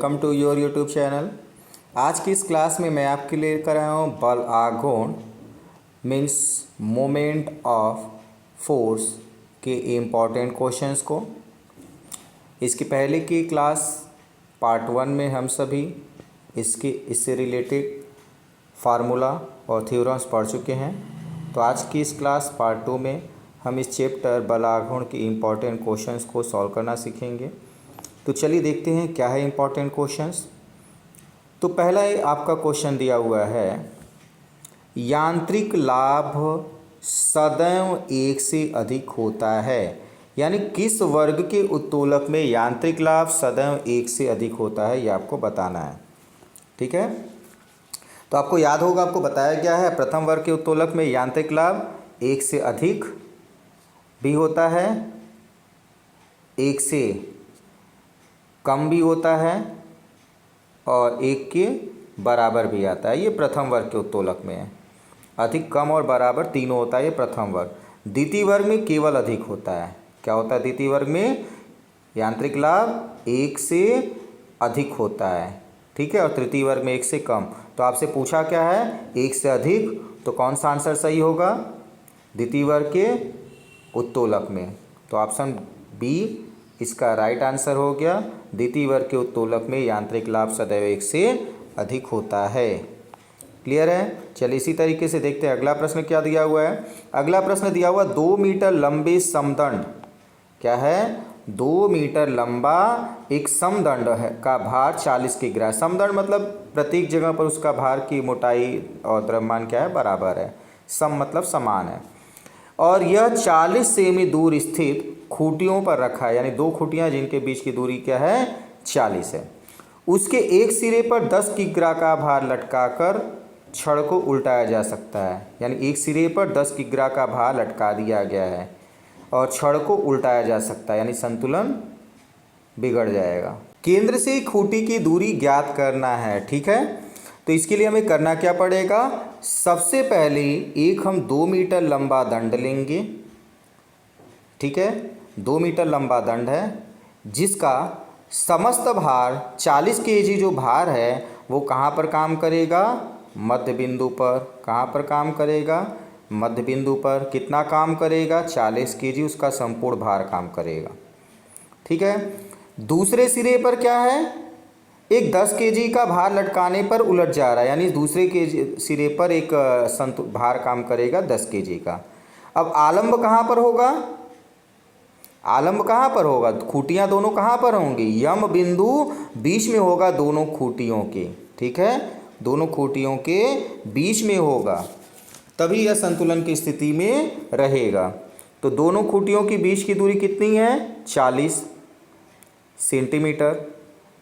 Welcome to your YouTube channel. आज की इस क्लास में मैं आपके लिए लेकर आया हूँ बल आघूर्ण मीन्स मोमेंट ऑफ फोर्स के इम्पॉर्टेंट क्वेश्चंस को। इसकी पहले की क्लास पार्ट 1 में हम सभी इससे रिलेटेड फार्मूला और थ्योरम्स पढ़ चुके हैं। तो आज की इस क्लास पार्ट 2 में हम इस चैप्टर बल आघूर्ण के इम्पॉर्टेंट क्वेश्चंस को सॉल्व करना सीखेंगे। तो चलिए देखते हैं क्या है इम्पॉर्टेंट क्वेश्चंस। तो पहला आपका क्वेश्चन दिया हुआ है, यांत्रिक लाभ सदैव 1 से अधिक होता है। यानी किस वर्ग के उत्तोलक में यांत्रिक लाभ सदैव 1 से अधिक होता है, ये आपको बताना है। ठीक है, तो आपको याद होगा, आपको बताया गया है प्रथम वर्ग के उत्तोलक में यांत्रिक लाभ 1 से अधिक भी होता है, 1 से कम भी होता है और 1 के बराबर भी आता है। ये प्रथम वर्ग के उत्तोलक में है। अधिक, कम और बराबर तीनों होता है ये प्रथम वर्ग। द्वितीय वर्ग में केवल अधिक होता है। क्या होता है द्वितीय वर्ग में? यांत्रिक लाभ 1 से अधिक होता है। ठीक है, और तृतीय वर्ग में 1 से कम। तो आपसे पूछा क्या है? 1 से अधिक, तो कौन सा आंसर सही होगा? द्वितीय वर्ग के उत्तोलक में। तो ऑप्शन बी इसका राइट आंसर हो गया। द्वितीय वर्ग के उत्तोलक में यांत्रिक लाभ सदैव 1 से अधिक होता है। क्लियर है? चलिए इसी तरीके से देखते हैं अगला प्रश्न क्या दिया हुआ है। अगला प्रश्न दिया हुआ 2 मीटर लंबे समदंड। क्या है? 2 मीटर लंबा एक समदंड है का भार 40 किग्रा। समदंड मतलब प्रत्येक जगह पर उसका भार की मोटाई और द्रव्यमान क्या है? बराबर है। सम मतलब समान है। और यह 40 सेमी दूर स्थित खूंटियों पर रखा है। यानी 2 खूंटियाँ जिनके बीच की दूरी क्या है? 40 है। उसके एक सिरे पर 10 किग्रा का भार लटकाकर छड़ को उल्टाया जा सकता है। यानी एक सिरे पर 10 किग्रा का भार लटका दिया गया है और छड़ को उल्टाया जा सकता है, यानी संतुलन बिगड़ जाएगा। केंद्र से खूंटी की दूरी ज्ञात करना है। ठीक है, तो इसके लिए हमें करना क्या पड़ेगा? सबसे पहले एक हम 2 मीटर लंबा दंड लेंगे। ठीक है, 2 मीटर लंबा दंड है जिसका समस्त भार 40 केजी जो भार है वो कहाँ पर काम करेगा? मध्य बिंदु पर। कहाँ पर काम करेगा? मध्य बिंदु पर। कितना काम करेगा? 40 केजी उसका संपूर्ण भार काम करेगा। ठीक है, दूसरे सिरे पर क्या है? एक 10 केजी का भार लटकाने पर उलट जा रहा है, यानी दूसरे के सिरे पर एक भार काम करेगा 10 केजी का। अब आलंब कहाँ पर होगा? आलंब कहाँ पर होगा? खूंटियाँ दोनों कहाँ पर होंगी? यम बिंदु बीच में होगा दोनों खूंटियों के। ठीक है, दोनों खूंटियों के बीच में होगा, तभी यह संतुलन की स्थिति में रहेगा। तो दोनों खूंटियों के बीच की दूरी कितनी है? 40 सेंटीमीटर।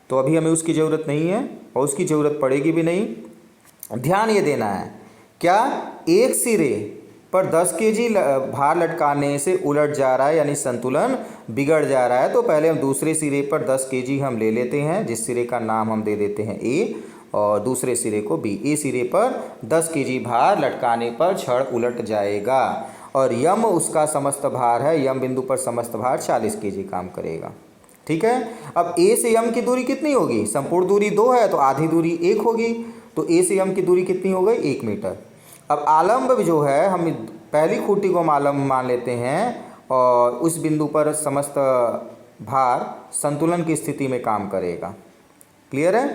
तो अभी हमें उसकी ज़रूरत नहीं है और उसकी ज़रूरत पड़ेगी भी नहीं। ध्यान ये देना है, क्या एक सिरे पर 10 केजी भार लटकाने से उलट जा रहा है, यानी संतुलन बिगड़ जा रहा है। तो पहले हम दूसरे सिरे पर 10 केजी हम ले लेते हैं, जिस सिरे का नाम हम दे देते हैं ए और दूसरे सिरे को बी। ए सिरे पर 10 केजी भार लटकाने पर छड़ उलट जाएगा और यम उसका समस्त भार है। यम बिंदु पर समस्त भार 40 केजी काम करेगा। ठीक है, अब ए से यम की दूरी कितनी होगी? संपूर्ण दूरी 2 है तो आधी दूरी 1 होगी। तो ए से यम की दूरी कितनी हो गई? 1 मीटर। अब आलंब जो है, हम पहली खूंटी को हम आलंब मान लेते हैं और उस बिंदु पर समस्त भार संतुलन की स्थिति में काम करेगा। क्लियर है?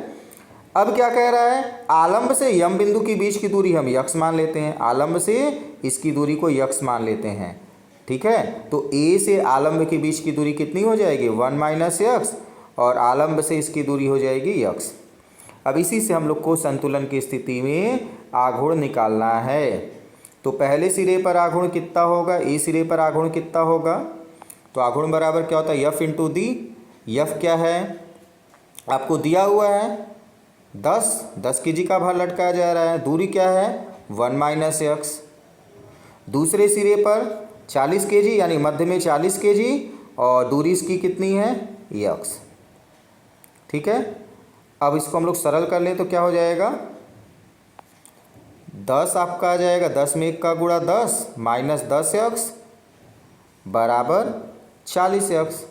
अब क्या कह रहा है? आलंब से यम बिंदु के बीच की दूरी हम यक्स मान लेते हैं। आलंब से इसकी दूरी को यक्स मान लेते हैं। ठीक है, तो ए से आलंब के बीच की दूरी कितनी हो जाएगी? 1 माइनस यक्स, और आलंब से इसकी दूरी हो जाएगी यक्स। अब इसी से हम लोग को संतुलन की स्थिति में आघूर्ण निकालना है। तो पहले सिरे पर आघूर्ण कितना होगा? ए सिरे पर आघूर्ण कितना होगा? तो आघूर्ण बराबर क्या होता है? यफ इंटू दी। यफ क्या है? आपको दिया हुआ है 10 केजी का भार लटकाया जा रहा है। दूरी क्या है? 1 माइनस यक्स। दूसरे सिरे पर 40 केजी, यानी मध्य में 40 केजी और दूरी इसकी कितनी है? यक्स। ठीक है, अब इसको हम लोग सरल कर लें तो क्या हो जाएगा? 10 आपका आ जाएगा, 10 में 1 का गुणा 10 माइनस 10 यक्स बराबर 40 यक्स।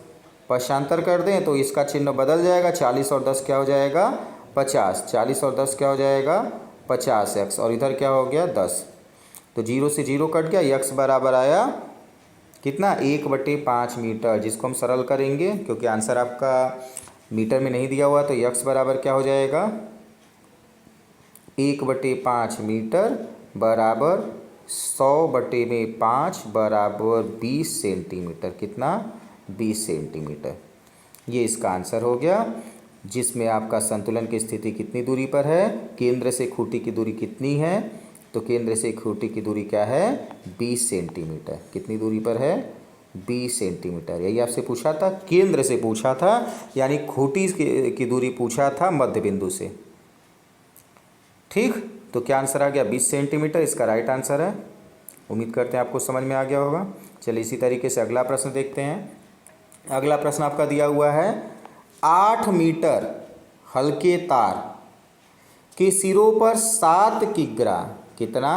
पक्षांतर कर दें तो इसका चिन्ह बदल जाएगा, 40 और 10 क्या हो जाएगा 50, 40 और 10 क्या हो जाएगा 50x, और इधर क्या हो गया 10, तो 0 से 0 कट गया, x बराबर आया कितना 1/5 मीटर, जिसको हम सरल करेंगे क्योंकि आंसर आपका मीटर में नहीं दिया हुआ, तो x बराबर क्या हो जाएगा 1/5 मीटर बराबर 100/5 बराबर 20 सेंटीमीटर, कितना 20 सेंटीमीटर। ये इसका आंसर हो गया, जिसमें आपका संतुलन की स्थिति कितनी दूरी पर है, केंद्र से खूंटी की दूरी कितनी है, तो केंद्र से खूंटी की दूरी क्या है 20 सेंटीमीटर। कितनी दूरी पर है 20 सेंटीमीटर। यही आपसे पूछा था, केंद्र से पूछा था, यानी खूंटी की दूरी पूछा था मध्य बिंदु से। ठीक, तो क्या आंसर आ गया 20 सेंटीमीटर, इसका राइट आंसर है। उम्मीद करते हैं आपको समझ में आ गया होगा। चलिए इसी तरीके से अगला प्रश्न देखते हैं। अगला प्रश्न आपका दिया हुआ है 8 मीटर हल्के तार के सिरों पर 7 किग्रा, कितना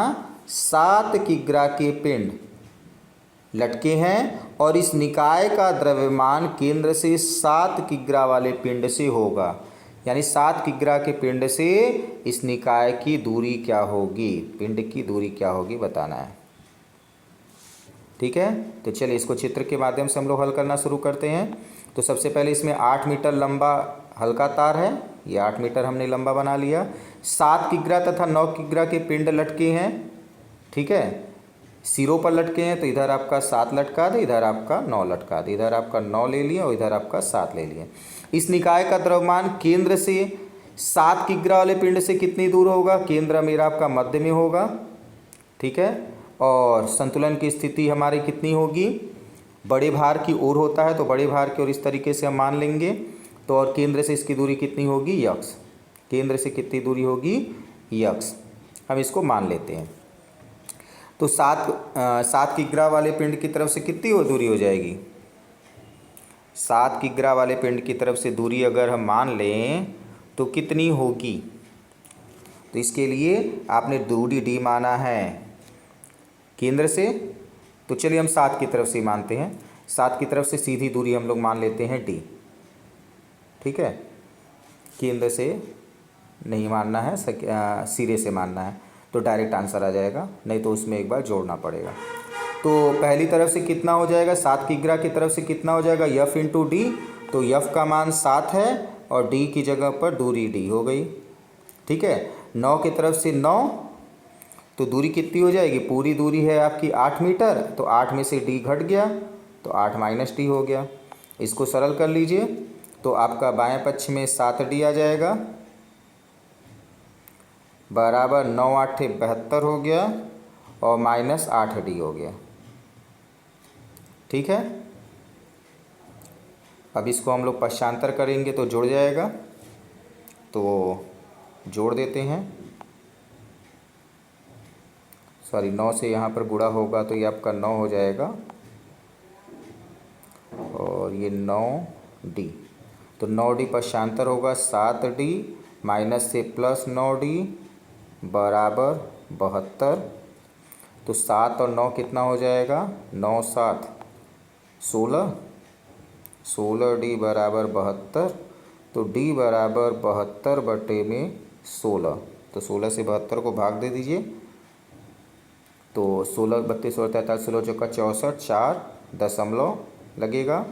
7 किग्रा के पिंड लटके हैं और इस निकाय का द्रव्यमान केंद्र से 7 किग्रा वाले पिंड से होगा, यानी 7 किग्रा के पिंड से इस निकाय की दूरी क्या होगी, पिंड की दूरी क्या होगी बताना है। ठीक है, तो चलिए इसको चित्र के माध्यम से हम लोग हल करना शुरू करते हैं। तो सबसे पहले इसमें 8 मीटर लंबा हल्का तार है, ये 8 मीटर हमने लंबा बना लिया। 7 किग्रा तथा 9 किग्रा के पिंड लटके हैं, ठीक है, सिरों पर लटके हैं, तो इधर आपका 7 लटका दे, इधर आपका 9 लटका दे, इधर आपका 9 ले लिए और इधर आपका 7 ले लिए। इस निकाय का द्रव्यमान केंद्र से 7 किग्रा वाले पिंड से कितनी दूर होगा, केंद्र मेरा आपका मध्य में होगा, ठीक है, और संतुलन की स्थिति हमारी कितनी होगी, बड़े भार की ओर होता है तो बड़े भार की ओर इस तरीके से हम मान लेंगे। तो और केंद्र से इसकी दूरी कितनी होगी x, केंद्र से कितनी दूरी होगी x, हम इसको मान लेते हैं। तो 7 किग्रा वाले पिंड की तरफ से कितनी दूरी हो जाएगी, 7 किग्रा वाले पिंड की तरफ से दूरी अगर हम मान लें तो कितनी होगी, तो इसके लिए आपने दूरी d माना है केंद्र से, तो चलिए हम 7 की तरफ से मानते हैं, 7 की तरफ से सीधी दूरी हम लोग मान लेते हैं d, ठीक है, केंद्र से नहीं मानना है, सिरे से मानना है, तो डायरेक्ट आंसर आ जाएगा, नहीं तो उसमें एक बार जोड़ना पड़ेगा। तो पहली तरफ से कितना हो जाएगा, 7 किग्रा की तरफ से कितना हो जाएगा f इंटू डी, तो f का मान 7 है और d की जगह पर दूरी d हो गई, ठीक है। 9 की तरफ से 9, तो दूरी कितनी हो जाएगी, पूरी दूरी है आपकी 8 मीटर, तो 8 में से d घट गया तो 8 माइनस d हो गया। इसको सरल कर लीजिए तो आपका बाएं पक्ष में 7d आ जाएगा बराबर 9 8 72 हो गया और माइनस 8d हो गया, ठीक है। अब इसको हम लोग पक्षांतर करेंगे तो जुड़ जाएगा, तो जोड़ देते हैं, सॉरी 9 से यहाँ पर गुणा होगा तो ये आपका 9 हो जाएगा और ये 9d, तो 9d पक्षांतर होगा 7d माइनस से प्लस 9d बराबर 72, तो 7 और 9 कितना हो जाएगा, 9 7 16, 16d बराबर 72, तो d बराबर 72 बटे में 16, तो 16 से 72 को भाग दे दीजिए, तो 16 32 16 43 16 चौका 64, 4 दशमलव लगेगा,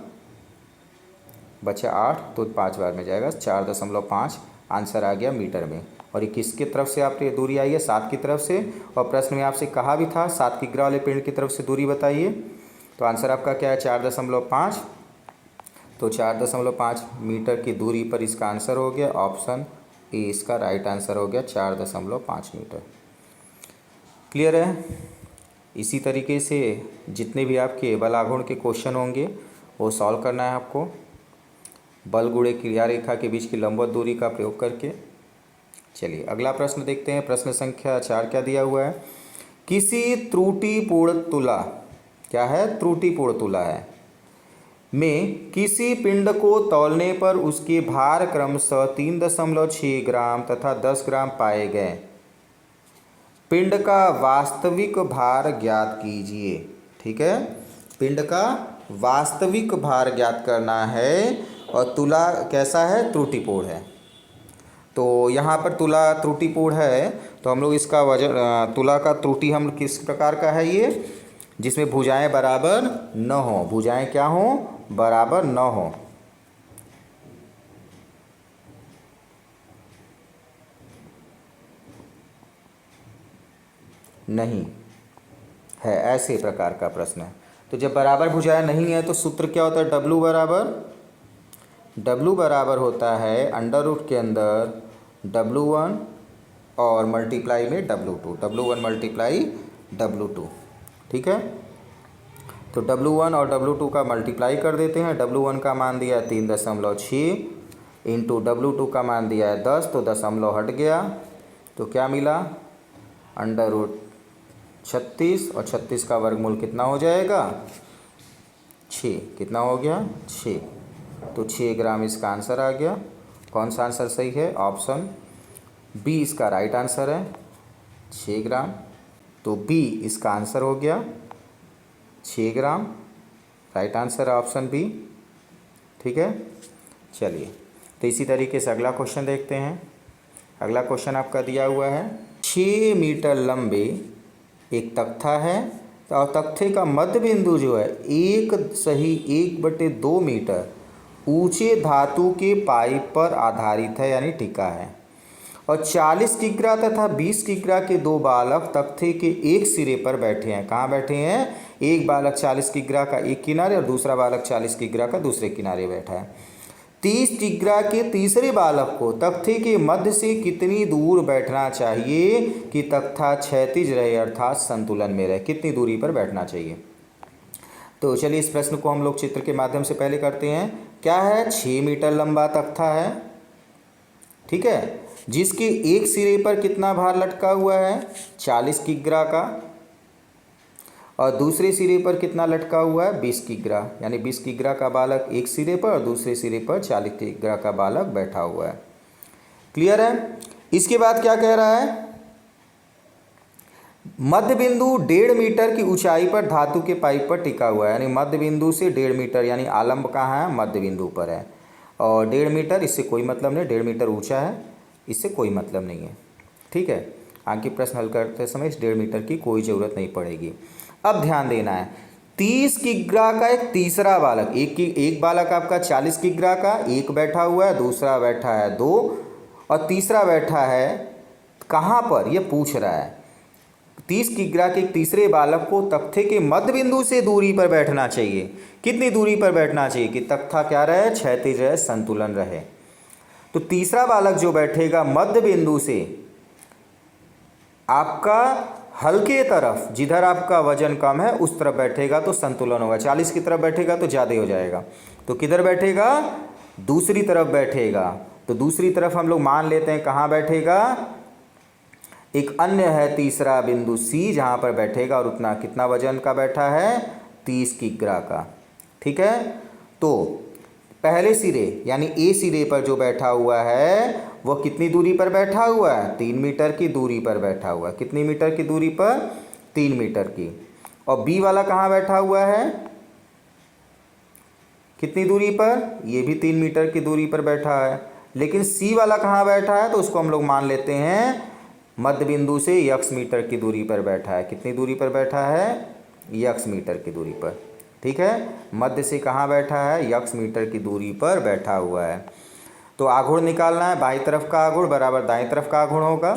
बचा 8, तो 5 बार में जाएगा, 4.5 आंसर आ गया मीटर में। और ये किसकी तरफ से आपकी दूरी आई है, 7 की तरफ से, और प्रश्न में आपसे कहा भी था 7 किग्रा वाले पिंड की तरफ से दूरी बताइए, तो आंसर आपका क्या है 4.5, तो 4.5 मीटर की दूरी पर इसका आंसर हो गया, ऑप्शन ए इसका राइट आंसर हो गया 4.5 मीटर। क्लियर है। इसी तरीके से जितने भी आपके बल आघूर्ण के क्वेश्चन होंगे वो सॉल्व करना है आपको, बल गुणे क्रिया रेखा के बीच की लंबवत दूरी का प्रयोग करके। चलिए अगला प्रश्न देखते हैं, प्रश्न संख्या 4 क्या दिया हुआ है, किसी त्रुटिपूर्ण तुला, क्या है त्रुटिपूर्ण तुला है, में किसी पिंड को तौलने पर उसके भार क्रमशः 3.6 ग्राम तथा 10 ग्राम पाए गए, पिंड का वास्तविक भार ज्ञात कीजिए। ठीक है, पिंड का वास्तविक भार ज्ञात करना है और तुला कैसा है, त्रुटिपूर्ण है। तो यहाँ पर तुला त्रुटिपूर्ण है तो हम लोग इसका वजन तुला का त्रुटि हम किस प्रकार का है ये, जिसमें भुजाएं बराबर न हो, भुजाएं क्या हो, बराबर न हो। नहीं है, ऐसे प्रकार का प्रश्न है। तो जब बराबर भुजाएं नहीं है तो सूत्र क्या होता है, डब्लू बराबर होता है अंडर रूट के अंदर W1 और मल्टीप्लाई में W2, W1 मल्टीप्लाई W2। ठीक है, तो W1 और W2 का मल्टीप्लाई कर देते हैं। W1 का मान दिया है 3.6 इंटू W2 का मान दिया है 10, तो दशमलव हट गया तो क्या मिला, अंडर रूट 36 और 36 का वर्गमूल कितना हो जाएगा, 6। कितना हो गया, 6। तो 6 ग्राम इसका आंसर आ गया। कौन सा आंसर सही है, ऑप्शन बी इसका राइट आंसर है, 6 ग्राम। तो बी इसका आंसर हो गया 6 ग्राम, राइट आंसर है ऑप्शन बी। ठीक है, चलिए तो इसी तरीके से अगला क्वेश्चन देखते हैं। अगला क्वेश्चन आपका दिया हुआ है, 6 मीटर लंबे एक तख्ता है और तख्ते का मध्य बिंदु जो है 1/2 मीटर ऊंचे धातु के पाइप पर आधारित है यानी टिका है, और 40 किग्रा तथा 20 किग्रा के दो बालक तख्ते के एक सिरे पर बैठे हैं। कहाँ बैठे हैं, एक बालक 40 किग्रा का एक किनारे और दूसरा बालक 40 किग्रा का दूसरे किनारे बैठा है। 30 किग्रा के तीसरे बालक को तख्ते के मध्य से कितनी दूर बैठना चाहिए कि तख्ता क्षैतिज रहे अर्थात संतुलन में रहे, कितनी दूरी पर बैठना चाहिए। तो चलिए इस प्रश्न को हम लोग चित्र के माध्यम से पहले करते हैं। क्या है, 6 मीटर लंबा तख्ता है, ठीक है, जिसके एक सिरे पर कितना भार लटका हुआ है, 40 किग्रा का, और दूसरे सिरे पर कितना लटका हुआ है, 20 किग्रा, यानी 20 किग्रा का बालक एक सिरे पर और दूसरे सिरे पर 40 किग्रा का बालक बैठा हुआ है। क्लियर है। इसके बाद क्या कह रहा है, मध्य बिंदु 1.5 मीटर की ऊंचाई पर धातु के पाइप पर टिका हुआ है, यानी मध्य बिंदु से 1.5 मीटर, यानी आलंब कहाँ है, मध्य बिंदु पर है, और 1.5 मीटर इससे कोई मतलब नहीं, 1.5 मीटर ऊंचा है, इससे कोई मतलब नहीं है। ठीक है, आगे प्रश्न हल करते समय इस 1.5 मीटर की कोई ज़रूरत नहीं पड़ेगी। अब ध्यान देना है, 30 किग्रा का एक तीसरा बालक, एक बालक आपका 40 किग्रा का एक बैठा हुआ है, दूसरा बैठा है 2 और तीसरा बैठा है कहाँ पर, ये पूछ रहा है। 30 किग्रा के तीसरे बालक को तख्ते के मध्य बिंदु से दूरी पर बैठना चाहिए, कितनी दूरी पर बैठना चाहिए कि तख्ता क्या रहे, क्षैतिज रहे, संतुलन रहे। तो तीसरा बालक जो बैठेगा मध्य बिंदु से आपका हल्के तरफ, जिधर आपका वजन कम है उस तरफ बैठेगा तो संतुलन होगा, 40 की तरफ बैठेगा तो ज़्यादा हो जाएगा। तो किधर बैठेगा, दूसरी तरफ बैठेगा। तो दूसरी तरफ हम लोग मान लेते हैं कहाँ बैठेगा, एक अन्य है तीसरा बिंदु सी, जहाँ पर बैठेगा और उतना कितना वजन का बैठा है, 30 किग्रा का। ठीक है, तो पहले सिरे यानी ए सिरे पर जो बैठा हुआ है वह कितनी दूरी पर बैठा हुआ है, 3 मीटर की दूरी पर बैठा हुआ है। कितनी मीटर की दूरी पर, 3 मीटर की। और बी वाला कहाँ बैठा हुआ है, कितनी दूरी पर, ये भी 3 मीटर की दूरी पर बैठा है। लेकिन सी वाला कहाँ बैठा है, तो उसको हम लोग मान लेते हैं मध्य बिंदु से x मीटर की दूरी पर बैठा है। कितनी दूरी पर बैठा है, x मीटर की दूरी पर। ठीक है, मध्य से कहाँ बैठा है, x मीटर की दूरी पर बैठा हुआ है। तो आघूर्ण निकालना है, बाईं तरफ का आघूर्ण बराबर दाईं तरफ का आघूर्ण होगा।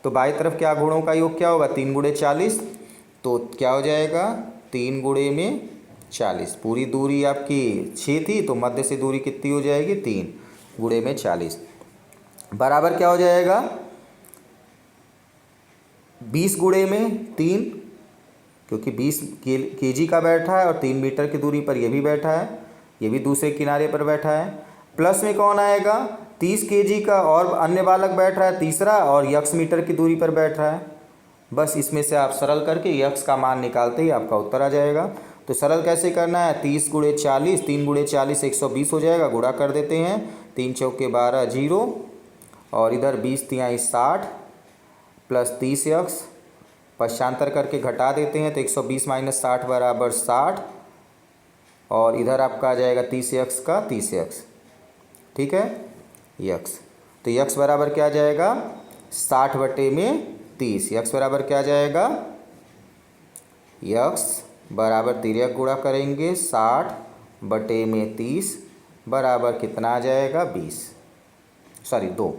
तो बाईं तरफ के आघूर्णों का योग क्या होगा, 3 × 40, तो क्या हो जाएगा, 3 × 40। पूरी दूरी आपकी 6 थी तो मध्य से दूरी कितनी हो जाएगी, 3 × 40 बराबर क्या हो जाएगा, 20 × 3, क्योंकि 20 kg का बैठा है और 3 मीटर की दूरी पर यह भी बैठा है, ये भी दूसरे किनारे पर बैठा है। प्लस में कौन आएगा, 30 kg का और अन्य बालक बैठ रहा है तीसरा, और x मीटर की दूरी पर बैठ रहा है। बस इसमें से आप सरल करके x का मान निकालते ही आपका उत्तर आ जाएगा। तो सरल कैसे करना है, 30 × 40, 3 × 40 120 हो जाएगा, गुणा कर देते हैं, 3 चौके 12 0, और इधर 20 तिहाई 60 प्लस 30x, पश्चांतर करके घटा देते हैं तो 120 - 60 बराबर 60, और इधर आपका आ जाएगा 30x का 30x, ठीक है, यक्स। तो यक्स बराबर क्या आ जाएगा 60/30। यक्स बराबर क्या आ जाएगा, यक्स बराबर तिर्यक गुणा करेंगे 60/30 बराबर कितना आ जाएगा 20, सॉरी 2,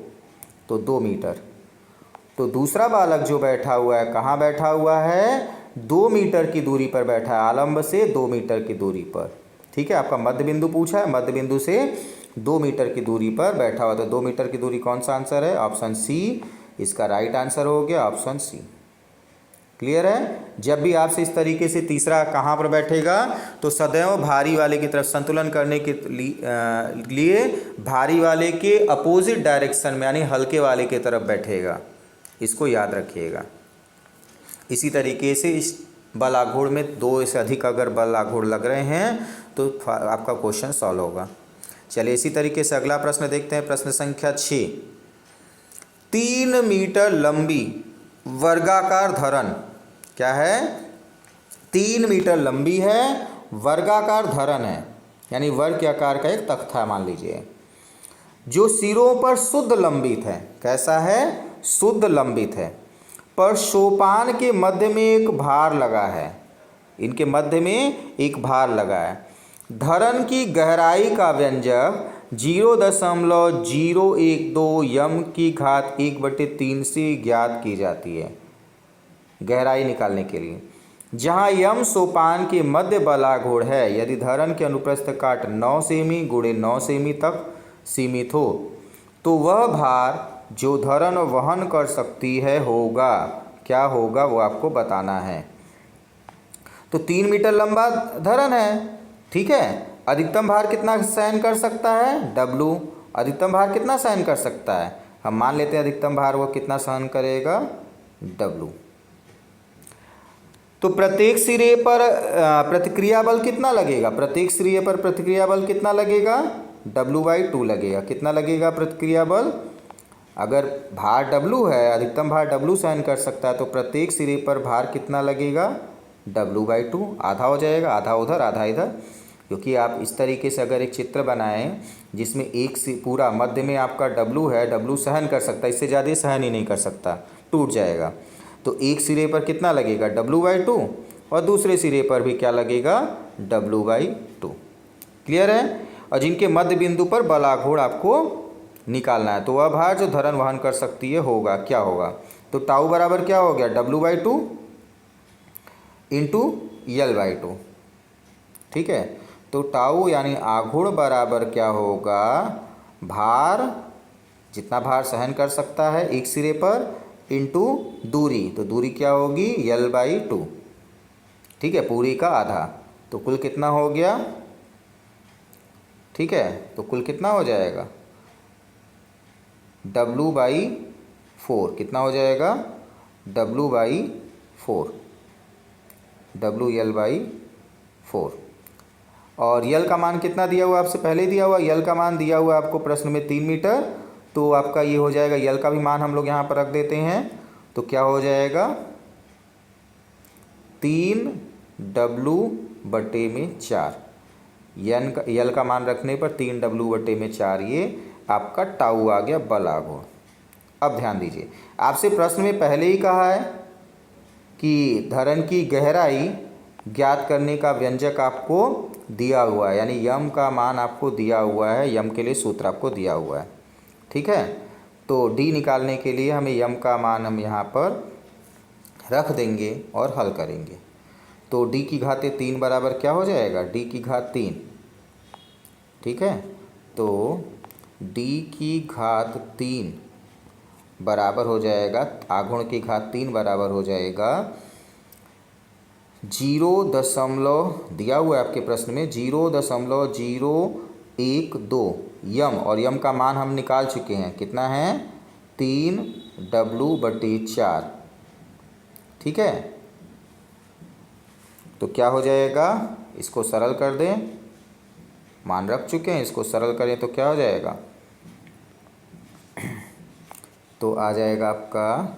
तो 2 मीटर। तो दूसरा बालक जो बैठा हुआ है कहाँ बैठा हुआ है, 2 मीटर की दूरी पर बैठा है, आलंब से 2 मीटर की दूरी पर, ठीक है। आपका मध्य बिंदु पूछा है, मध्य बिंदु से 2 मीटर की दूरी पर बैठा हुआ। तो 2 मीटर की दूरी कौन सा आंसर है, ऑप्शन सी इसका राइट आंसर हो गया, ऑप्शन सी। क्लियर है। जब भी आपसे इस तरीके से तीसरा कहाँ पर बैठेगा, तो सदैव भारी वाले की तरफ संतुलन करने के लिए भारी वाले के अपोजिट डायरेक्शन में यानी हल्के वाले की तरफ बैठेगा, इसको याद रखिएगा। इसी तरीके से इस बल आघूर्ण में 2 से अधिक अगर बल आघूर्ण लग रहे हैं तो आपका क्वेश्चन सॉल्व होगा। चलिए इसी तरीके से अगला प्रश्न देखते हैं, प्रश्न संख्या 6। 3 मीटर लंबी वर्गाकार धरन, क्या है, 3 मीटर लंबी है, वर्गाकार धरन है, यानी वर्ग के आकार का एक तख्ता मान लीजिए, जो सिरों पर शुद्ध लंबित है। कैसा है, शुद्ध लंबित है, पर सोपान के मध्य में एक भार लगा है, इनके मध्य में एक भार लगा है। धरन की गहराई का व्यंजक 0.012 यम की घात 1/3 से ज्ञात की जाती है गहराई निकालने के लिए, जहाँ यम सोपान के मध्य बलाघूर्ण है। यदि धरन के अनुप्रस्थ काट 9 सेमी गुणे 9 सेमी तक सीमित हो तो वह भार जो धरन वहन कर सकती है होगा, क्या होगा वो आपको बताना है। तो 3 मीटर लंबा धरन है, ठीक है। अधिकतम भार कितना सहन कर सकता है, W। अधिकतम भार कितना सहन कर सकता है, हम मान लेते हैं अधिकतम भार वो कितना सहन करेगा, W। तो प्रत्येक सिरे पर प्रतिक्रिया बल कितना लगेगा, प्रत्येक सिरे पर प्रतिक्रिया बल कितना लगेगा, W/2 लगेगा। कितना लगेगा प्रतिक्रिया बल, अगर भार W है, अधिकतम भार W सहन कर सकता है, तो प्रत्येक सिरे पर भार कितना लगेगा, W/2। आधा हो जाएगा, आधा उधर आधा इधर, क्योंकि आप इस तरीके से अगर एक चित्र बनाएं जिसमें एक से पूरा मध्य में आपका W है, W सहन कर सकता है, इससे ज़्यादा सहन ही नहीं कर सकता, टूट जाएगा। तो एक सिरे पर कितना लगेगा, W/2, और दूसरे सिरे पर भी क्या लगेगा, W/2। क्लियर है। और जिनके मध्य बिंदु पर बलाघूर्ण आपको निकालना है, तो वह भार जो धरन वहन कर सकती है होगा, क्या होगा, तो टाउ बराबर क्या हो गया, W/2 इंटू L/2, ठीक है। तो टाउ यानी आघूर्ण बराबर क्या होगा, भार, जितना भार सहन कर सकता है एक सिरे पर, इंटू दूरी, तो दूरी क्या होगी, L/2, ठीक है, पूरी का आधा। तो कुल कितना हो गया, ठीक है, तो कुल कितना हो जाएगा, W/4 कितना हो जाएगा, W/4, WL/4। और यल का मान कितना दिया हुआ आपसे पहले दिया हुआ, यल का मान दिया हुआ आपको प्रश्न में 3 मीटर, तो आपका ये हो जाएगा, यल का भी मान हम लोग यहाँ पर रख देते हैं, तो क्या हो जाएगा 3W/4। यल का मान रखने पर 3W/4, ये आपका टाउ आ गया बल आघूर्ण। अब ध्यान दीजिए, आपसे प्रश्न में पहले ही कहा है कि धरन की गहराई ज्ञात करने का व्यंजक आपको दिया हुआ है, यानी यम का मान आपको दिया हुआ है, यम के लिए सूत्र आपको दिया हुआ है, ठीक है। तो डी निकालने के लिए हमें यम का मान हम यहाँ पर रख देंगे और हल करेंगे। तो डी की घात 3 बराबर क्या हो जाएगा, डी की घात 3, ठीक है। तो डी की घात 3 बराबर हो जाएगा, आघूर्ण की घात 3 बराबर हो जाएगा 0 दिया हुआ है आपके प्रश्न में 0.012 यम, और यम का मान हम निकाल चुके हैं, कितना है 3W/4, ठीक है। तो क्या हो जाएगा, इसको सरल कर दें, मान रख चुके हैं, इसको सरल करें तो क्या हो जाएगा, तो आ जाएगा आपका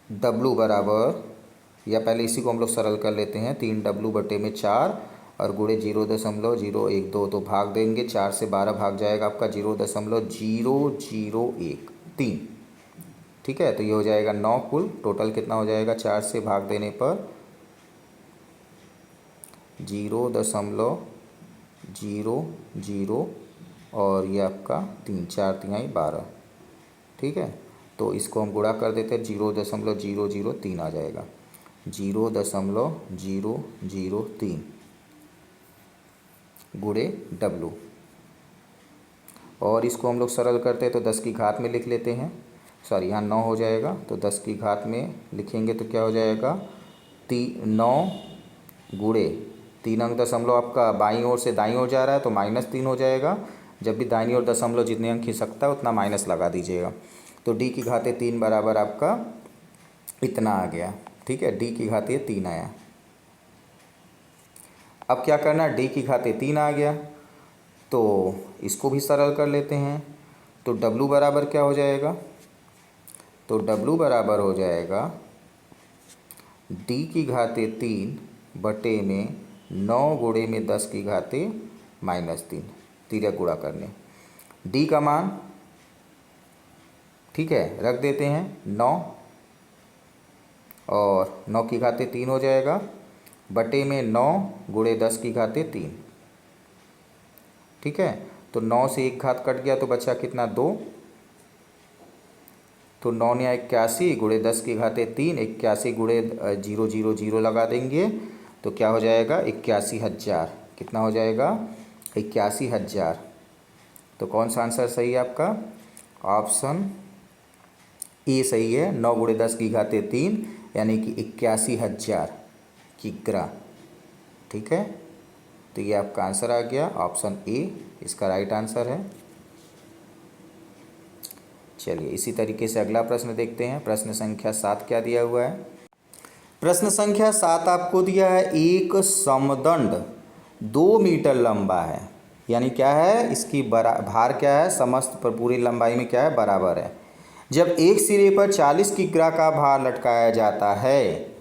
W बराबर या पहले इसी को हम लोग सरल कर लेते हैं। 3W/4 और गुणे 0.012 तो भाग देंगे, 4 से 12 भाग जाएगा आपका 0.0013। ठीक है, तो ये हो जाएगा 9। कुल टोटल कितना हो जाएगा 4 से भाग देने पर 0.00 और ये आपका 3, 4 तिहाई 12। ठीक है, तो इसको हम गुणा कर देते हैं, 0.003 आ जाएगा, 0.003 गुणे W। और इसको हम लोग सरल करते हैं तो 10 की घात में लिख लेते हैं। सॉरी, यहाँ 9 हो जाएगा, तो 10 की घात में लिखेंगे तो क्या हो जाएगा 9 गुणे 3 अंक दशमलव आपका बाईं ओर से दाईं ओर जा रहा है तो -3 हो जाएगा। जब भी दाईं ओर दशमलव जितने अंक खिसकता है उतना माइनस लगा दीजिएगा। तो d की घाते 3 बराबर आपका इतना आ गया। ठीक है, d की घाते 3 आया। अब क्या करना, d की घाते 3 आ गया तो इसको भी सरल कर लेते हैं। तो w बराबर क्या हो जाएगा, तो w बराबर हो जाएगा d की घाते 3 बटे में 9 गुणे में 10 की घाते -3, तिर्यक गुणा करने d का मान, ठीक है, रख देते हैं 9 और 9 की घाते 3 हो जाएगा बटे में 9 गुणे 10 की घाते 3। ठीक है, तो 9 से एक घात कट गया तो बचा कितना 2, तो 9 ने 81 गुणे 10 की घाते 3, 81 गुणे 000 लगा देंगे तो क्या हो जाएगा 81,000। कितना हो जाएगा 81,000। तो कौन सा आंसर सही है आपका, ऑप्शन ए सही है, 9 गुणे 10 की घाते 3 यानी कि 81,000 किग्रा। ठीक है, तो ये आपका आंसर आ गया, ऑप्शन ए इसका राइट आंसर है। चलिए इसी तरीके से अगला प्रश्न देखते हैं। प्रश्न संख्या 7 क्या दिया हुआ है। प्रश्न संख्या 7 आपको दिया है, एक समदंड 2 मीटर लंबा है, यानी क्या है इसकी भार क्या है, समस्त पर पूरी लंबाई में क्या है बराबर है। जब एक सिरे पर 40 किग्रा का भार लटकाया जाता है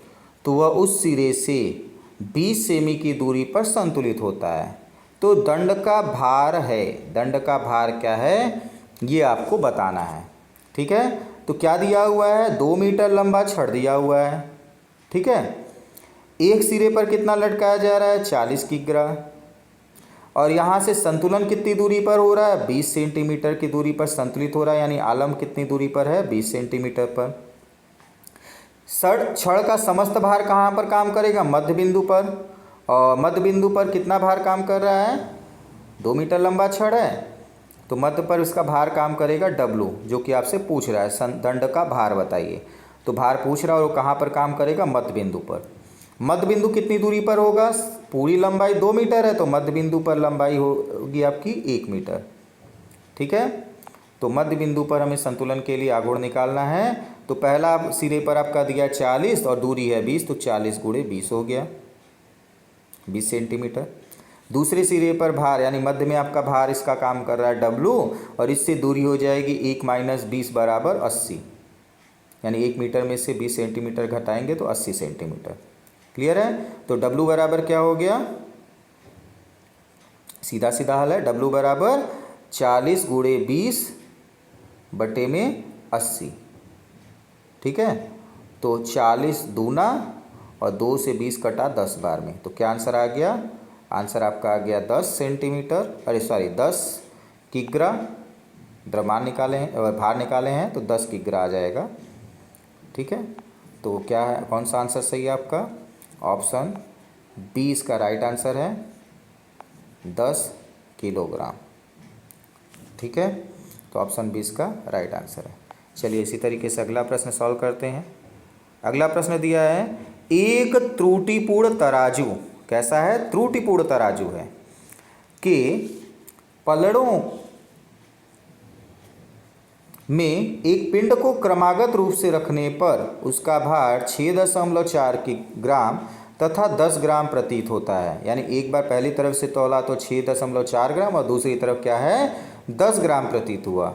तो वह उस सिरे से 20 सेमी की दूरी पर संतुलित होता है। तो दंड का भार है, दंड का भार क्या है ये आपको बताना है। ठीक है, तो क्या दिया हुआ है, 2 मीटर लंबा छड़ दिया हुआ है। ठीक है, एक सिरे पर कितना लटकाया जा रहा है 40 किग्रा, और यहाँ से संतुलन कितनी दूरी पर हो रहा है 20 सेंटीमीटर की दूरी पर संतुलित हो रहा है, यानी आलम कितनी दूरी पर है 20 सेंटीमीटर पर। छड़ का समस्त भार कहाँ पर काम करेगा, मध्य बिंदु पर, और मध्य बिंदु पर कितना भार काम कर रहा है 2 मीटर लंबा छड़ है तो मध्य पर इसका भार काम करेगा W, जो कि आपसे पूछ रहा है दंड का भार बताइए। तो भार पूछ रहा है और कहाँ पर काम करेगा मध्य बिंदु पर। मध्य बिंदु कितनी दूरी पर होगा, पूरी लंबाई 2 मीटर है तो मध्य बिंदु पर लंबाई होगी आपकी 1 मीटर। ठीक है, तो मध्य बिंदु पर हमें संतुलन के लिए आघूर्ण निकालना है। तो पहला सिरे पर आपका दिया 40 और दूरी है 20, तो 40 गुणे 20 हो गया 20 सेंटीमीटर। दूसरे सिरे पर भार यानी मध्य में आपका भार इसका काम कर रहा है W, और इससे दूरी हो जाएगी 1 - 20 बराबर 80, यानी 1 मीटर में से 20 सेंटीमीटर घटाएंगे तो 80 सेंटीमीटर। क्लियर है, तो W बराबर क्या हो गया, सीधा सीधा हल है, W बराबर 40 गुणे 20 बटे में 80। ठीक है, तो 40 दूना और 2 से 20 कटा 10 बार में, तो क्या आंसर आ गया, आंसर आपका आ गया 10 सेंटीमीटर, अरे सॉरी 10 किग्रा। द्रव्यमान निकाले हैं और भार निकाले हैं तो 10 किग्रा आ जाएगा। ठीक है, तो क्या है, कौन सा आंसर सही है आपका, ऑप्शन बी इसका राइट आंसर है 10 किलोग्राम। ठीक है, तो ऑप्शन बी इसका राइट आंसर है। चलिए इसी तरीके से अगला प्रश्न सॉल्व करते हैं। अगला प्रश्न दिया है, एक त्रुटिपूर्ण तराजू, कैसा है, त्रुटिपूर्ण तराजू है, कि पलड़ों में एक पिंड को क्रमागत रूप से रखने पर उसका भार 6.4 ग्राम तथा 10 ग्राम प्रतीत होता है। यानी एक बार पहली तरफ से तौला तो 6.4 ग्राम और दूसरी तरफ क्या है 10 ग्राम प्रतीत हुआ।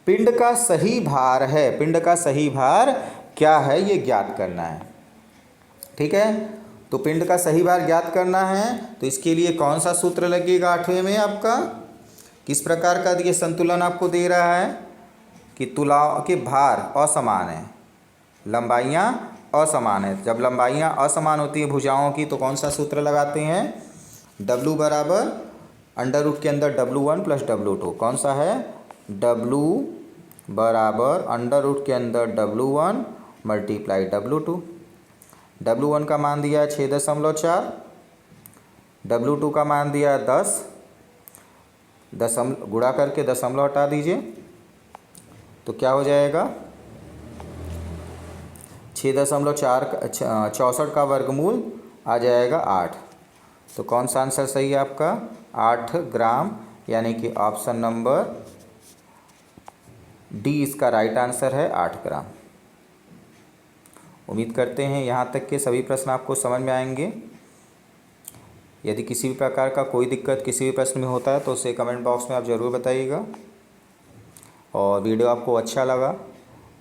पिंड का सही भार है, पिंड का सही भार क्या है ये ज्ञात करना है। ठीक है। तो पिंड का सही भार ज्ञात करना है, तो इसके लिए कौन सा सूत्र लगेगा 8वें में आपका, किस प्रकार का ये संतुलन आपको दे रहा है कि तुला के भार असमान है, लंबाइयाँ असमान है। जब लंबाइयाँ असमान होती हैं भुजाओं की तो कौन सा सूत्र लगाते हैं, W बराबर अंडर रूट के अंदर W1 प्लस W2। कौन सा है, W बराबर अंडर रूट के अंदर W1 मल्टीप्लाई W2। W1 का मान दिया 6.4, W2 का मान दिया 10, दशमलव गुणा करके दशमलव हटा दीजिए तो क्या हो जाएगा, 6.64 का वर्गमूल आ जाएगा 8। तो कौन सा आंसर सही है आपका, 8 ग्राम, यानी कि ऑप्शन नंबर डी इसका राइट आंसर है, 8 ग्राम। उम्मीद करते हैं यहाँ तक के सभी प्रश्न आपको समझ में आएंगे। यदि किसी भी प्रकार का कोई दिक्कत किसी भी प्रश्न में होता है तो उसे कमेंट बॉक्स में आप ज़रूर बताइएगा। और वीडियो आपको अच्छा लगा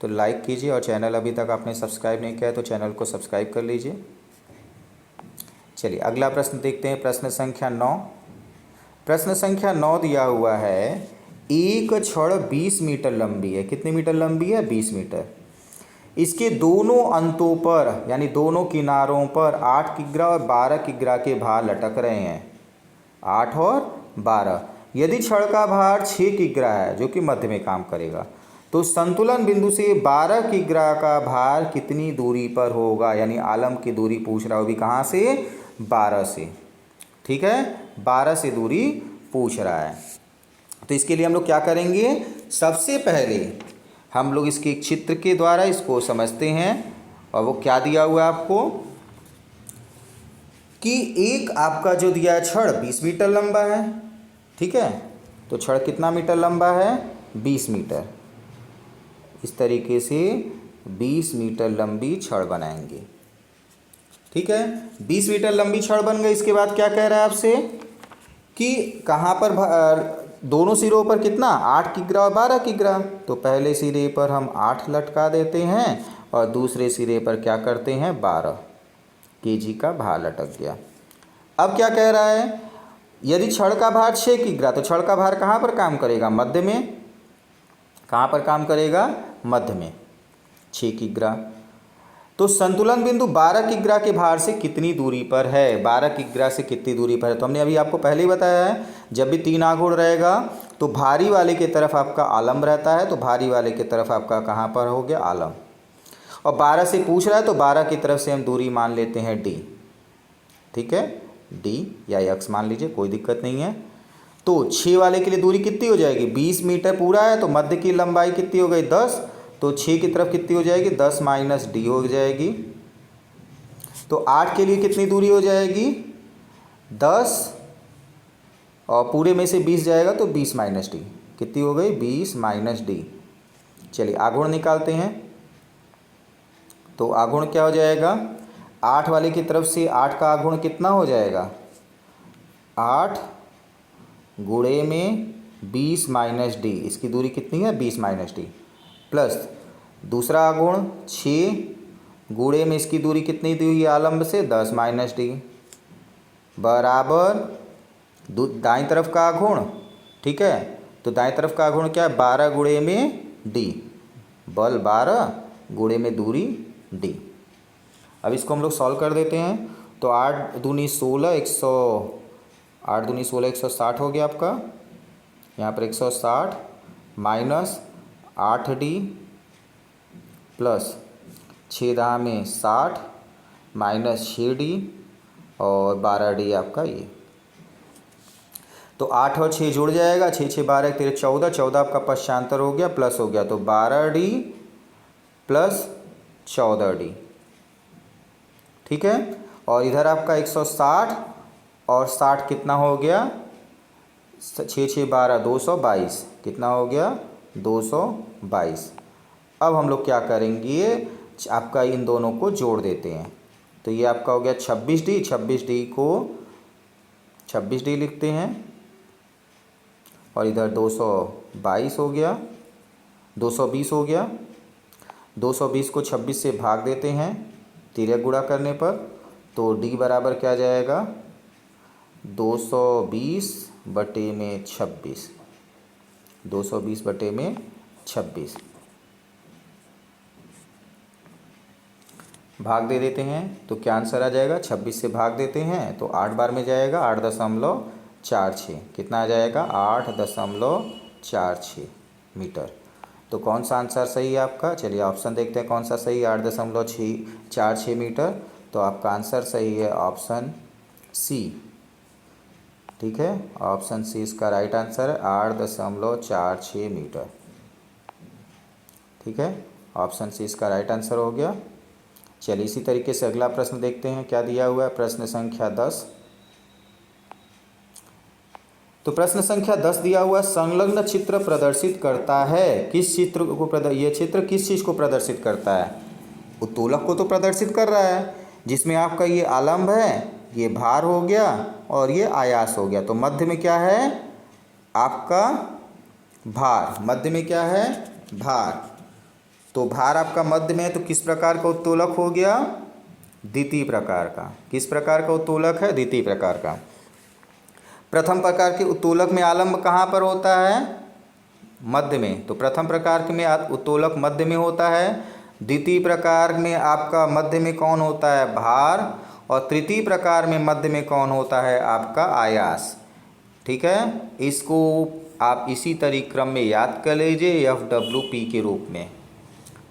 तो लाइक कीजिए, और चैनल अभी तक आपने सब्सक्राइब नहीं किया है तो चैनल को सब्सक्राइब कर लीजिए। चलिए अगला प्रश्न देखते हैं, प्रश्न संख्या 9। प्रश्न संख्या 9 दिया हुआ है, एक छड़ 20 मीटर लंबी है। कितने मीटर लंबी है, 20 मीटर। इसके दोनों अंतों पर यानी दोनों किनारों पर 8 किग्रा और 12 किग्रा के भार लटक रहे हैं, 8 और 12। यदि छड़ का भार 6 किग्रा है जो कि मध्य में काम करेगा, तो संतुलन बिंदु से 12 किग्रा का भार कितनी दूरी पर होगा, यानी आलम की दूरी पूछ रहा हो, भी कहाँ से, 12 से। ठीक है, 12 से दूरी पूछ रहा है। तो इसके लिए हम लोग क्या करेंगे, सबसे पहले हम लोग इसके एक चित्र के द्वारा इसको समझते हैं। और वो क्या दिया हुआ है आपको कि एक आपका जो दिया है छड़ 20 मीटर लंबा है। ठीक है, तो छड़ कितना मीटर लंबा है, 20 मीटर। इस तरीके से 20 मीटर लंबी छड़ बनाएंगे। ठीक है, 20 मीटर लंबी छड़ बन गई। इसके बाद क्या कह रहा है आपसे कि कहाँ पर दोनों सिरों पर कितना, 8 किग्रा और 12 किग्रा। तो पहले सिरे पर हम 8 लटका देते हैं और दूसरे सिरे पर क्या करते हैं, 12 केजी का भार लटक गया। अब क्या कह रहा है, यदि छड़ का भार 6 किग्रा, तो छड़ का भार कहाँ पर काम करेगा, मध्य में। कहाँ पर काम करेगा, मध्य में, 6 किग्रा। तो संतुलन बिंदु 12 किग्रा के भार से कितनी दूरी पर है, 12 किग्रा से कितनी दूरी पर है। तो हमने अभी आपको पहले ही बताया है, जब भी 3 आघूर्ण रहेगा तो भारी वाले की तरफ आपका आलम रहता है, तो भारी वाले की तरफ आपका कहाँ पर हो गया, आलम। और 12 से पूछ रहा है तो 12 की तरफ से हम दूरी मान लेते हैं d। ठीक है, d या x मान लीजिए, कोई दिक्कत नहीं है। तो 6 वाले के लिए दूरी कितनी हो जाएगी, 20 मीटर पूरा है, तो मध्य की लंबाई कितनी हो गई, 10। तो 6 की तरफ कितनी हो जाएगी, 10 माइनस डी हो जाएगी। तो 8 के लिए कितनी दूरी हो जाएगी, 10, और पूरे में से 20 जाएगा तो 20 माइनस डी, कितनी हो गई, 20 माइनस डी। चलिए आघूर्ण निकालते हैं। तो आघूर्ण क्या हो जाएगा, 8 वाले की तरफ से 8 का आघूर्ण कितना हो जाएगा, 8 गुणे में 20 माइनस डी, इसकी दूरी कितनी है, 20 माइनस डी, प्लस दूसरा आघूर्ण 6 गुणे में इसकी दूरी कितनी दी हुई है आलम्ब से, 10 माइनस डी, बराबर दाईं तरफ का आघूर्ण। ठीक है, तो दाईं तरफ का आघूर्ण क्या है, 12 गुणे में डी, बल 12 गुणे में दूरी डी। अब इसको हम लोग सॉल्व कर देते हैं। तो 8 दूनी 16, 8 दूनी 16, 160 हो गया आपका। यहाँ पर 160 माइनस 8d प्लस 6 दहा में 60 माइनस 6d और 12d आपका ये। तो 8 और 6 जुड़ जाएगा, 6 6 12 13 14, 14 आपका पश्चांतर हो गया, प्लस हो गया, तो 12d प्लस 14d। ठीक है, और इधर आपका 160 और 60 कितना हो गया, 6 6 12 222, कितना हो गया, 222। अब हम लोग क्या करेंगे, आपका इन दोनों को जोड़ देते हैं। तो ये आपका हो गया 26d, 26d को 26d लिखते हैं, और इधर 222 हो गया, 220 हो गया। 220 को 26 से भाग देते हैं तिर्यक गुणा करने पर, तो d बराबर क्या जाएगा 220 बटे में 26, 220 बटे में 26। भाग दे देते हैं तो क्या आंसर आ जाएगा, 26 से भाग देते हैं तो 8 बार में जाएगा 8.46, कितना आ जाएगा 8.46 मीटर। तो कौन सा आंसर सही है आपका, चलिए ऑप्शन देखते हैं कौन सा सही है, 8.46 मीटर। तो आपका आंसर सही है ऑप्शन सी। ठीक है, ऑप्शन सी इसका राइट आंसर है 8.46 मीटर। ठीक है, ऑप्शन सी इसका राइट आंसर हो गया। चलिए इसी तरीके से अगला प्रश्न देखते हैं क्या दिया हुआ है, प्रश्न संख्या 10। तो प्रश्न संख्या 10 दिया हुआ संलग्न चित्र प्रदर्शित करता है, किस चित्र को ये चित्र किस चीज़ को प्रदर्शित करता है, उत्तोलक को तो प्रदर्शित कर रहा है, जिसमें आपका ये आलम्ब है, ये भार हो गया और ये आयास हो गया। तो मध्य में क्या है आपका भार, मध्य में क्या है भार। तो भार आपका मध्य में है तो किस प्रकार का उत्तोलक हो गया, द्वितीय प्रकार का। किस प्रकार का उत्तोलक है, द्वितीय प्रकार का। प्रथम प्रकार के उत्तोलक में आलम्ब कहाँ पर होता है, मध्य में। तो प्रथम प्रकार के में उत्तोलक मध्य में होता है, द्वितीय प्रकार में आपका मध्य में कौन होता है भार, और तृतीय प्रकार में मध्य में कौन होता है आपका आयास। ठीक है, इसको आप इसी तरीके क्रम में याद कर लीजिए FWP के रूप में।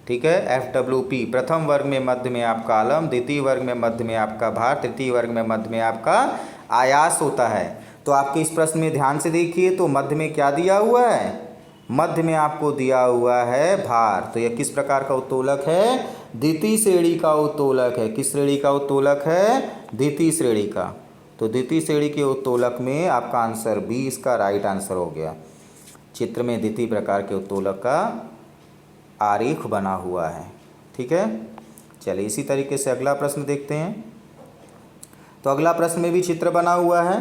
ठीक है, FWP प्रथम वर्ग में मध्य में आपका आलम्ब, द्वितीय वर्ग में मध्य में आपका भार, तृतीय वर्ग में मध्य में आपका आयास होता है। तो आपके इस प्रश्न में ध्यान से देखिए, तो मध्य में क्या दिया हुआ है, मध्य में आपको दिया हुआ है भार। तो यह किस प्रकार का उत्तोलक है, द्वितीय श्रेणी का उत्तोलक है। किस श्रेणी का उत्तोलक है, द्वितीय श्रेणी का। तो द्वितीय श्रेणी के उत्तोलक में आपका आंसर बी इसका राइट आंसर हो गया। चित्र में द्वितीय प्रकार के उत्तोलक का आरेख बना हुआ है। ठीक है, चलिए इसी तरीके से अगला प्रश्न देखते हैं। तो अगला प्रश्न में भी चित्र बना हुआ है,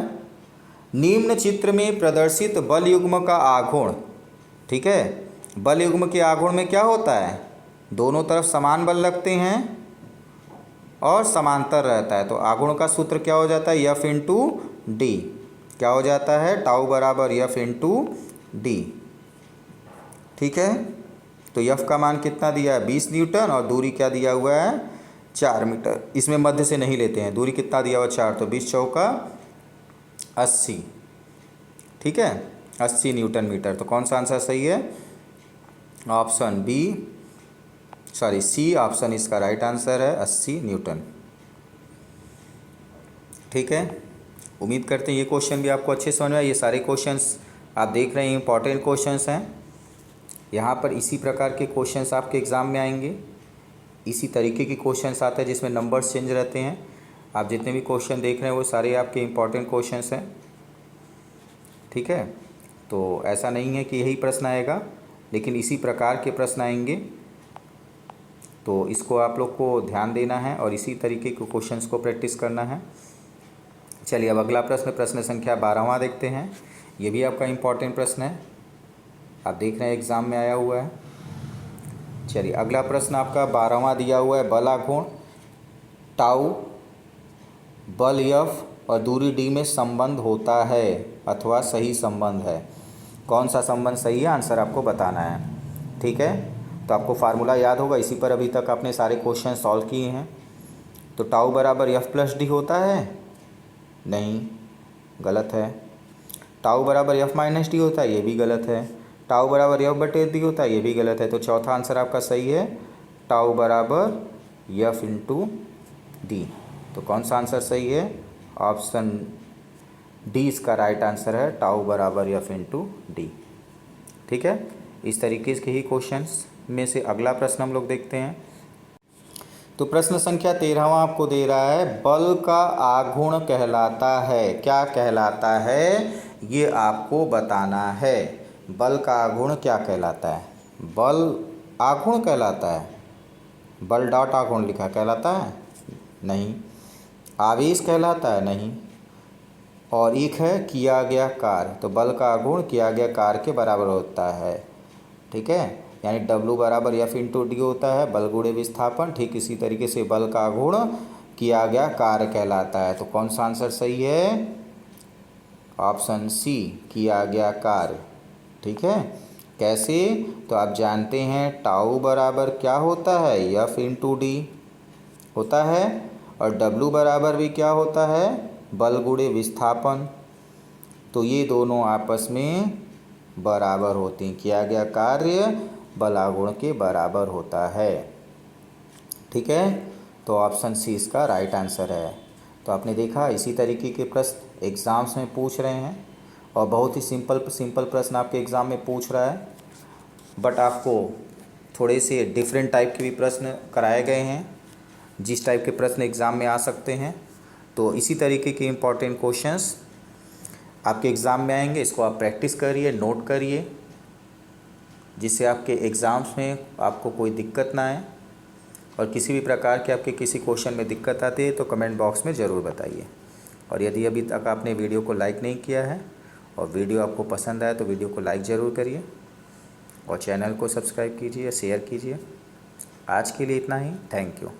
निम्न चित्र में प्रदर्शित बल युग्म का आघूर्ण। ठीक है, बल युग्म के आघूर्ण में क्या होता है, दोनों तरफ समान बल लगते हैं और समांतर रहता है। तो आघूर्ण का सूत्र क्या हो जाता है, F इंटू डी। क्या हो जाता है, टाउ बराबर F इंटू डी। ठीक है, तो F का मान कितना दिया है 20 न्यूटन और दूरी क्या दिया हुआ है 4 मीटर। इसमें मध्य से नहीं लेते हैं, दूरी कितना दिया हुआ 4, तो 20 चौका 80। ठीक है, 80 न्यूटन मीटर। तो कौन सा आंसर सही है, option B, sorry C, option इसका राइट आंसर है 80 न्यूटन। ठीक है, उम्मीद करते हैं ये क्वेश्चन भी आपको अच्छे समझ में आए। ये सारे क्वेश्चंस आप देख रहे हैं इंपॉर्टेंट क्वेश्चंस हैं। यहाँ पर इसी प्रकार के क्वेश्चंस आपके एग्ज़ाम में आएंगे, इसी तरीके के क्वेश्चंस आते हैं जिसमें नंबर्स चेंज रहते हैं। आप जितने भी क्वेश्चन देख रहे हैं वो सारे आपके इंपॉर्टेंट क्वेश्चंस हैं। ठीक है, तो ऐसा नहीं है कि यही प्रश्न आएगा, लेकिन इसी प्रकार के प्रश्न आएंगे। तो इसको आप लोग को ध्यान देना है और इसी तरीके के क्वेश्चंस को प्रैक्टिस करना है। चलिए अब अगला प्रश्न, प्रश्न संख्या 12वां देखते हैं। ये भी आपका इम्पॉर्टेंट प्रश्न है, आप देख रहे हैं एग्ज़ाम में आया हुआ है। चलिए अगला प्रश्न आपका 12वां दिया हुआ है, बल आघूर्ण टाउ बल F और दूरी d में संबंध होता है अथवा सही संबंध है। कौन सा संबंध सही है, आंसर आपको बताना है। ठीक है, तो आपको फार्मूला याद होगा, इसी पर अभी तक आपने सारे क्वेश्चन सॉल्व किए हैं। तो टाउ बराबर F प्लस डी होता है, नहीं, गलत है। टाउ बराबर F माइनस डी होता है, ये भी गलत है। टाउ बराबर F बटे डी होता है, ये भी गलत है। तो चौथा आंसर आपका सही है, टाउ बराबर F इंटू डी। तो कौन सा आंसर सही है, ऑप्शन डी इसका राइट आंसर है, टाउ बराबर F इंटू डी। ठीक है, इस तरीके के ही क्वेश्चंस में से अगला प्रश्न हम लोग देखते हैं। तो प्रश्न संख्या 13वां आपको दे रहा है, बल का आघूर्ण कहलाता है, क्या कहलाता है ये आपको बताना है। बल का आघूर्ण क्या कहलाता है, बल आघूर्ण कहलाता है, बल डॉट आघूर्ण लिखा कहलाता है, नहीं। आवेश कहलाता है, नहीं। और एक है किया गया कार्य, तो बल का आघूर्ण किया गया कार्य के बराबर होता है। ठीक है, यानी W बराबर F इंटू डी होता है, बल गुणे विस्थापन। ठीक इसी तरीके से बल का गुण किया गया कार्य कहलाता है। तो कौन सा आंसर सही है? ऑप्शन सी, किया गया कार्य। ठीक है, कैसे? तो आप जानते हैं टाउ बराबर क्या होता है? F इंटू डी होता है, और W बराबर भी क्या होता है? बल गुणे विस्थापन। तो ये दोनों आपस में बराबर होते हैं, किया गया कार्य बलागुण के बराबर होता है। ठीक है, तो ऑप्शन सी इसका राइट आंसर है। तो आपने देखा इसी तरीके के प्रश्न एग्ज़ाम्स में पूछ रहे हैं, और बहुत ही सिंपल प्रश्न आपके एग्ज़ाम में पूछ रहा है, बट आपको थोड़े से डिफरेंट टाइप के भी प्रश्न कराए गए हैं, जिस टाइप के प्रश्न एग्ज़ाम में आ सकते हैं। तो इसी तरीके के इम्पॉर्टेंट क्वेश्चंस आपके एग्ज़ाम में आएंगे। इसको आप प्रैक्टिस करिए, नोट करिए, जिससे आपके एग्ज़ाम्स में आपको कोई दिक्कत ना आए। और किसी भी प्रकार के आपके किसी क्वेश्चन में दिक्कत आती है तो कमेंट बॉक्स में ज़रूर बताइए। और यदि अभी तक आपने वीडियो को लाइक नहीं किया है और वीडियो आपको पसंद आए तो वीडियो को लाइक ज़रूर करिए, और चैनल को सब्सक्राइब कीजिए, शेयर कीजिए। आज के लिए इतना ही। Thank you.